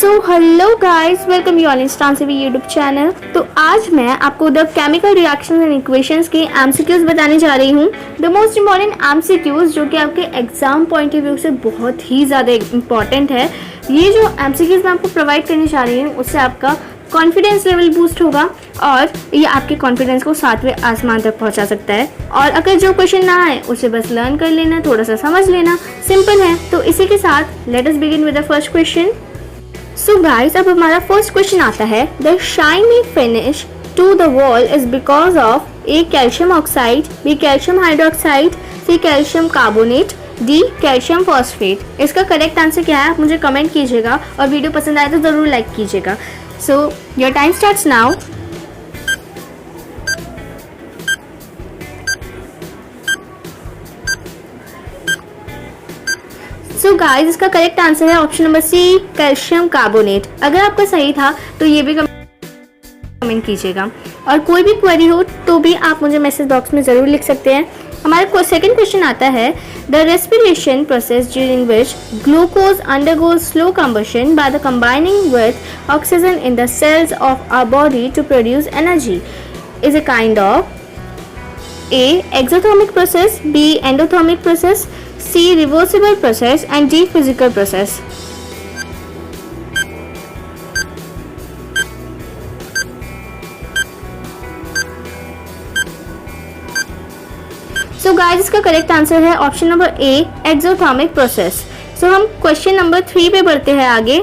So hello guys, welcome you all instance YouTube channel. तो आज मैं आपको the chemical reactions and equations के एमसीक्यूज बताने जा रही हूँ। द मोस्ट इम्पॉर्टेंट एमसीक्यूज जो कि आपके एग्जाम पॉइंट ऑफ व्यू से बहुत ही ज़्यादा इम्पॉर्टेंट है। ये जो एमसीक्यूज मैं आपको प्रोवाइड करने जा रही हूँ उससे आपका कॉन्फिडेंस लेवल बूस्ट होगा और ये आपके कॉन्फिडेंस को 7वें आसमान तक पहुंचा सकता है। और अगर जो क्वेश्चन ना आए उसे बस लर्न कर लेना, थोड़ा सा समझ लेना, सिंपल है। तो इसी के साथ let us begin with the first question. So guys, अब हमारा फर्स्ट क्वेश्चन आता है, the shiny finish to the wall is because of A calcium oxide, B calcium hydroxide, C calcium carbonate, D calcium phosphate. इसका correct answer क्या है आप मुझे comment कीजिएगा और वीडियो पसंद आए तो ज़रूर लाइक कीजिएगा। So your time starts now. So guys, इसका करेक्ट आंसर है option number C, calcium carbonate. अगर आपका सही था तो ये भी कमेंट कीजिएगा और कोई भी क्वेरी हो तो भी आप मुझे मैसेज बॉक्स में ज़रूर लिख सकते हैं। हमारा सेकंड क्वेश्चन आता है, the respiration process during which glucose undergoes slow combustion by the combining with oxygen in the cells of our body to produce energy is a kind of A exothermic process, B endothermic process, C reversible process and D physical process. So guys, इसका correct answer है option number A, exothermic process. So हम question number 3 पे बढ़ते हैं आगे।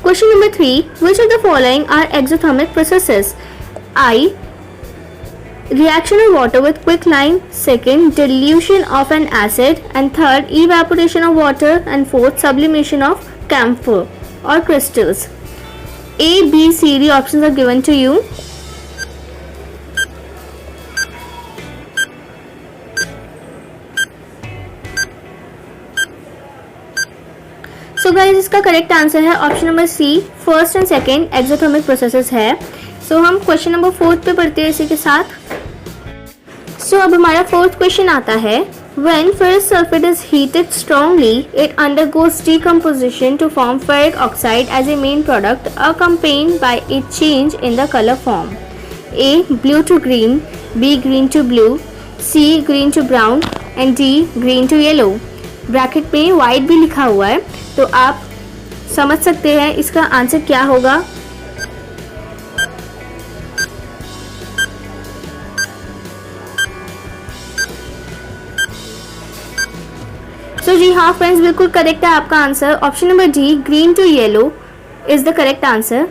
Question number 3, which of the following are exothermic processes? I, reaction of water with quicklime, second dilution of an acid, and third evaporation of water, and fourth sublimation of camphor or crystals. A, B, C, D options are given to you. So guys, इसका correct answer है option number C, first and second exothermic processes है। So हम question number 4 पे पढ़ते हैं इसी के साथ। सो अब हमारा फोर्थ क्वेश्चन आता है, when ferrous sulfate is heated strongly it undergoes decomposition to form ferric oxide as a main product accompanied by a change in the color form. A, blue to green, B, green to blue, C, green to brown, and D, green to yellow. Bracket में white भी लिखा हुआ है तो आप समझ सकते हैं इसका आंसर क्या होगा। तो जी हाँ फ्रेंड्स, बिल्कुल करेक्ट है आपका answer. Option number D, green to yellow is the correct answer.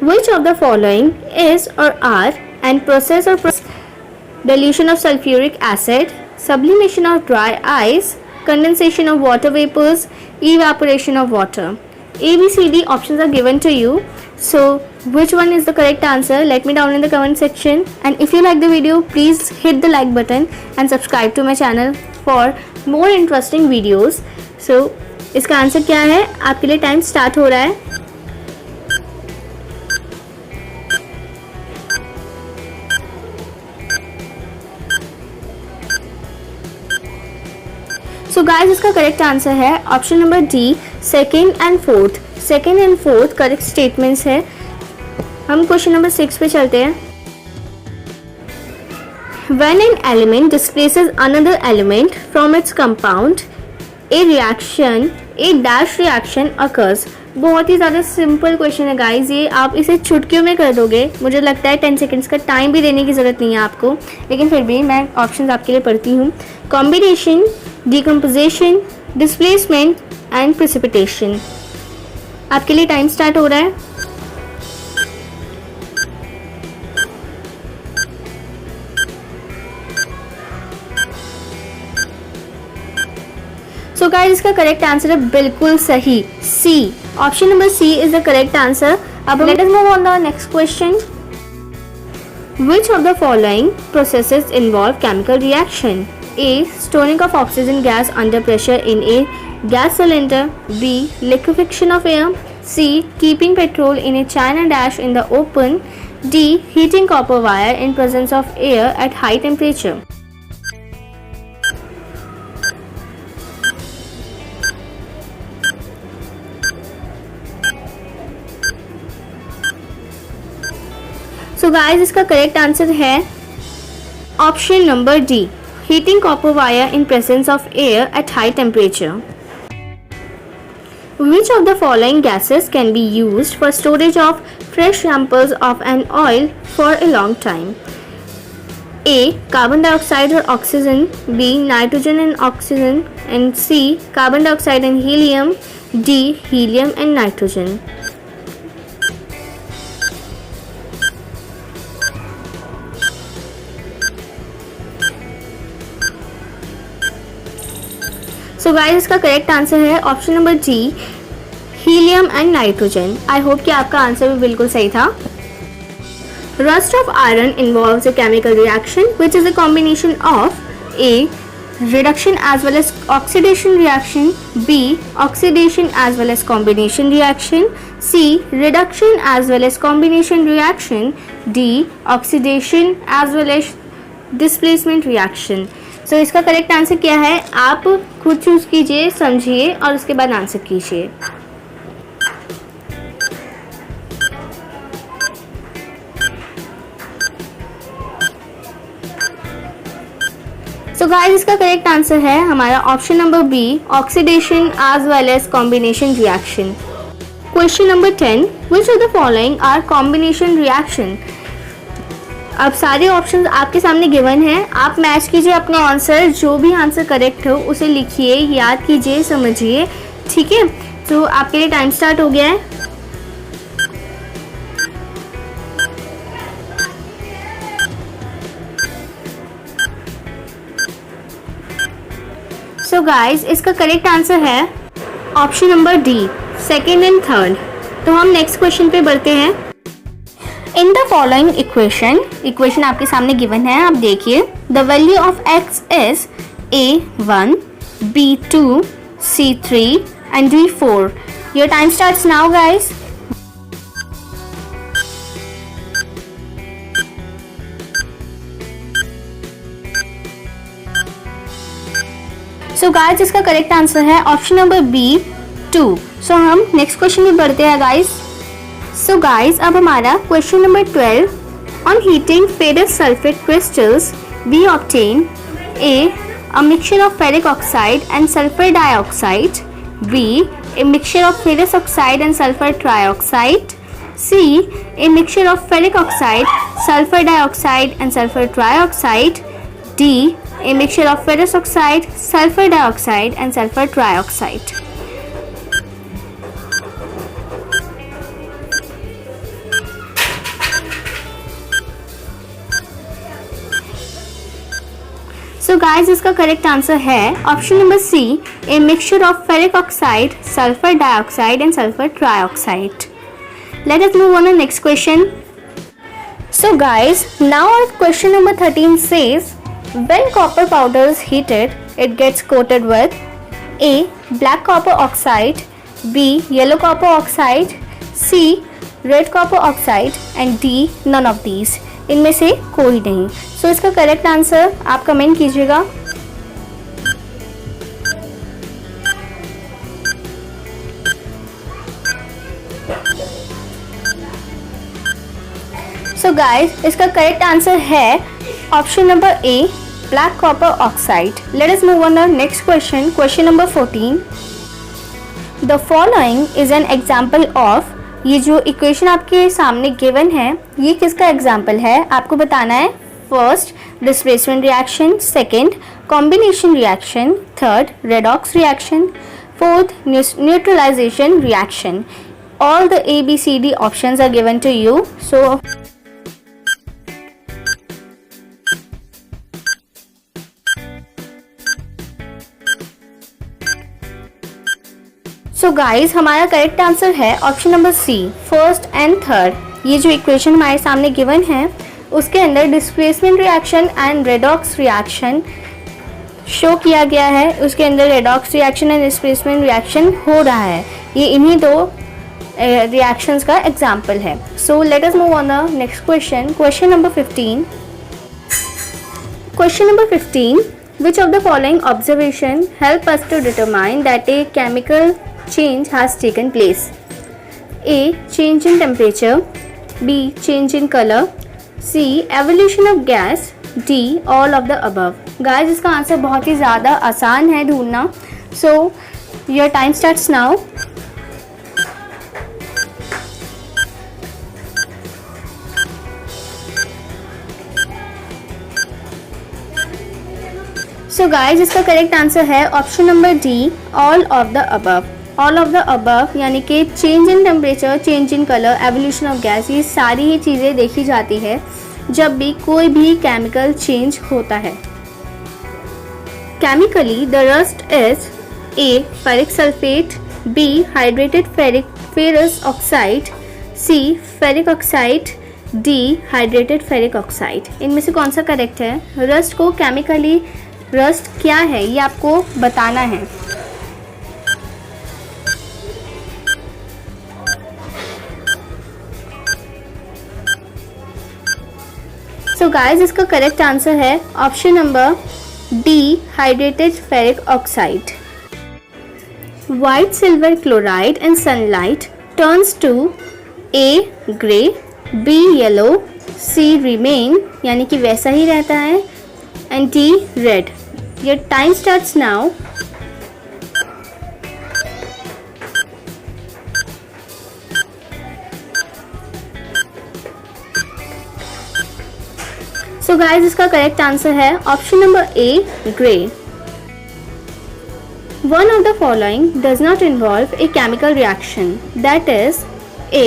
Which of the following is और आर एंड प्रोसेस और dilution of sulfuric acid, sublimation of dry ice, condensation of water vapors, evaporation of water. A, B, C, D options are given to you. So which one is the correct answer? Let me down in the comment section. And if you like the video, please hit the like button and subscribe to my channel for more interesting videos. So इसका answer क्या है? आपके लिए time start हो रहा है। So guys, इसका correct answer है option number D, second and fourth. Second and fourth correct statements है। हम क्वेश्चन नंबर 6 पे चलते हैं। When an element displaces another element from its compound, a dash reaction occurs. बहुत ही ज़्यादा सिंपल क्वेश्चन है गाइज, ये आप इसे चुटकियों में कर दोगे। मुझे लगता है 10 सेकेंड्स का टाइम भी देने की ज़रूरत नहीं है आपको, लेकिन फिर भी मैं ऑप्शंस आपके लिए पढ़ती हूँ। Combination, decomposition, displacement and precipitation. आपके लिए टाइम स्टार्ट हो रहा है। सो गाइस, इसका करेक्ट आंसर है बिल्कुल सही, C. Option number C is the correct answer. अब let us move on the next question. Which of the following processes involve chemical reaction? A, storing of oxygen gas under pressure in a gas cylinder, B, liquefaction of air, C, keeping petrol in a china dash in the open, D, heating copper wire in presence of air at high temperature. So guys इसका correct answer है option number D, heating copper wire in presence of air at high temperature. Which of the following gases can be used for storage of fresh samples of an oil for a long time? A. Carbon dioxide or oxygen. B. Nitrogen and oxygen. And C. Carbon dioxide and helium. D. Helium and nitrogen. So guys इसका correct answer है option number D, helium and nitrogen. I hope कि आपका answer भी बिल्कुल सही था। Rust of iron involves a chemical reaction which is a combination of A reduction as well as oxidation reaction, B oxidation as well as combination reaction, C reduction as well as combination reaction, D oxidation as well as displacement reaction। सो इसका correct answer क्या है आप खुद choose कीजिए, समझिए और उसके बाद आंसर कीजिए। सो गाइस इसका करेक्ट आंसर है हमारा option number B, oxidation as well as combination reaction. Question number 10, which of the following are combination reaction. अब सारे ऑप्शंस आपके सामने गिवन हैं, आप मैच कीजिए अपना आंसर, जो भी आंसर करेक्ट हो उसे लिखिए, याद कीजिए, समझिए, ठीक है। तो आपके लिए टाइम स्टार्ट हो गया है। सो गाइस इसका करेक्ट आंसर है option number D, second and third. तो हम नेक्स्ट क्वेश्चन पे बढ़ते हैं। इन द फॉलोइंग इक्वेशन आपके सामने गिवन है, आप देखिए। The value of x is a1, b2, c3 and d4। Your time starts now guys. So guys इसका करेक्ट आंसर है ऑप्शन नंबर बी, 2। सो हम नेक्स्ट क्वेश्चन में बढ़ते हैं गाइस। सो गाइस अब हमारा question number 12, on heating ferrous sulphate crystals we obtain a mixture of ferric oxide and sulfur dioxide, B a mixture of ferrous oxide and sulfur trioxide, C a mixture of ferric oxide, sulfur dioxide and sulfur trioxide, D a mixture of ferrous oxide, sulfur dioxide and sulfur trioxide। So guys इसका correct answer है option number C, a mixture of ferric oxide, sulphur dioxide and sulphur trioxide. Let us move on to next question. So guys now our question number 13 says, when copper powder is heated it gets coated with A black copper oxide, B yellow copper oxide, C red copper oxide and D none of these। इनमें से कोई नहीं। सो इसका correct answer आप comment कीजिएगा। So guys इसका correct answer है option number A, black copper oxide. Let us move on to next question, question number 14। The following is an example of, ये जो इक्वेशन आपके सामने गिवन है ये किसका एग्जाम्पल है आपको बताना है। First displacement reaction, second combination reaction, third redox reaction, fourth neutralisation reaction. All the ABCD options are given to you. So guys हमारा करेक्ट आंसर है option number C, first and third. ये जो equation हमारे सामने given है उसके अंदर displacement reaction and redox reaction show किया गया है, उसके अंदर redox reaction and displacement reaction हो रहा है। ये इन्हीं दो रिएक्शंस का एग्जाम्पल है। So let us move on the next question, question number 15। Question number 15, which of the following observation help us to determine that a chemical change has taken place? A change in temperature, B change in color, C evolution of gas, D all of the above. Guys इसका answer बहुत ही ज़्यादा आसान है ढूंढना। So your time starts now. So guys इसका correct answer है option number D, all of the above. All of the above यानी कि change in temperature, change in colour, evolution of gas, ये सारी ही चीज़ें देखी जाती है जब भी कोई भी केमिकल चेंज होता है। Chemically the rust is A ferric sulphate, B hydrated ferrous oxide, C ferric oxide, D hydrated ferric oxide. इनमें से कौन सा करेक्ट है? रस्ट को केमिकली रस्ट क्या है ये आपको बताना है। सो गाइस इसका करेक्ट आंसर है option number D, hydrated ferric oxide. White silver chloride in sunlight turns to A grey, B yellow, C remain यानी कि वैसा ही रहता है, and D red. Your time starts now. So guys इसका correct answer है option number A, grey. One of the following does not involve a chemical reaction, that is A.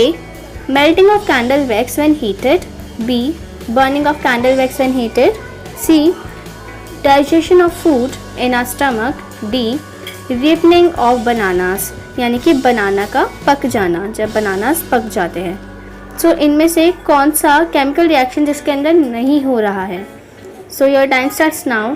Melting of candle wax when heated, B. Burning of candle wax when heated, C. Digestion of food in our stomach, D. Ripening of bananas यानी कि बनाना का पक जाना, जब bananas पक जाते हैं। सो इनमें से कौन सा केमिकल रिएक्शन जिसके अंदर नहीं हो रहा है? सो your time starts now.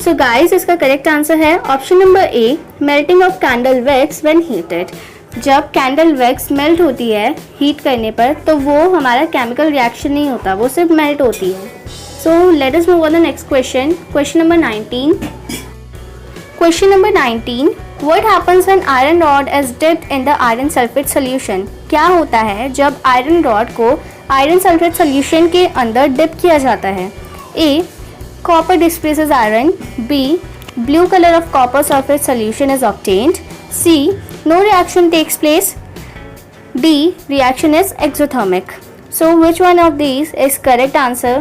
So guys इसका करेक्ट आंसर है option number A, melting of candle wax when heated. जब कैंडल वैक्स मेल्ट होती है हीट करने पर तो वो हमारा केमिकल रिएक्शन नहीं होता, वो सिर्फ मेल्ट होती है। So let us move on the next question, question number 19। Question number 19, what happens when iron rod is dipped in the iron sulphate solution? क्या होता है जब आयरन रॉड को आयरन सल्फेट सॉल्यूशन के अंदर डिप किया जाता है? ए. Copper displaces iron. B. Blue color of copper sulfate solution is obtained. C. No reaction takes place. D. Reaction is exothermic. So which one of these is correct answer?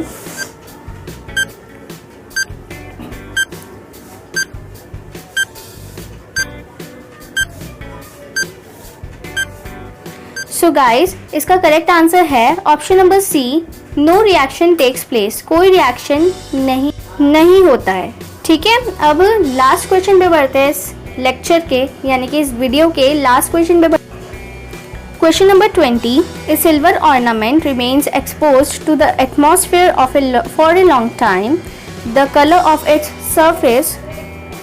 So guys इसका correct answer है option number C, no reaction takes place. कोई reaction नहीं होता है। ठीक है, अब last question पे बढ़ते हैं इस लेक्चर के यानी कि इस वीडियो के लास्ट क्वेश्चन पे। Question number 20, A silver ornament remains exposed to the atmosphere for a long time, the colour of its surface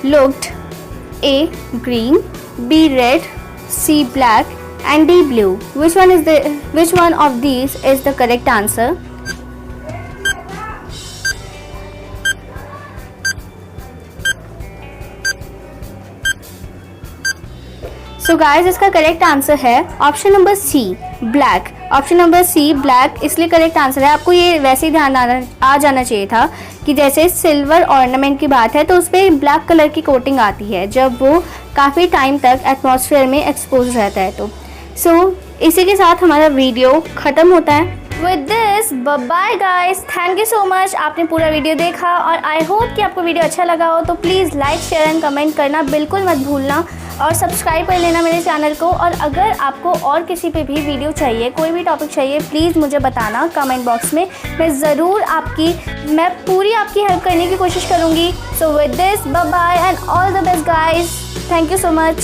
looked A green, B red, C black and D blue. Which one of these is the correct answer? So guys इसका correct answer है option number C, black. Option number C black इसलिए correct answer है। आपको ये वैसे ही ध्यान आ जाना चाहिए था कि जैसे सिल्वर ऑर्नामेंट की बात है तो उस पर ब्लैक कलर की कोटिंग आती है जब वो काफ़ी टाइम तक एटमॉस्फेयर में एक्सपोज रहता है। तो इसी के साथ हमारा वीडियो ख़त्म होता है। With this by guys, thank you so much. आपने पूरा वीडियो देखा और आई होप कि आपको वीडियो अच्छा लगा हो। तो please like, share and comment करना बिल्कुल मत भूलना और सब्सक्राइब कर लेना मेरे चैनल को। और अगर आपको और किसी पे भी वीडियो चाहिए, कोई भी टॉपिक चाहिए, प्लीज़ मुझे बताना कमेंट बॉक्स में। मैं पूरी आपकी हेल्प करने की कोशिश करूँगी। So with this by and all the best guys, thank you so much.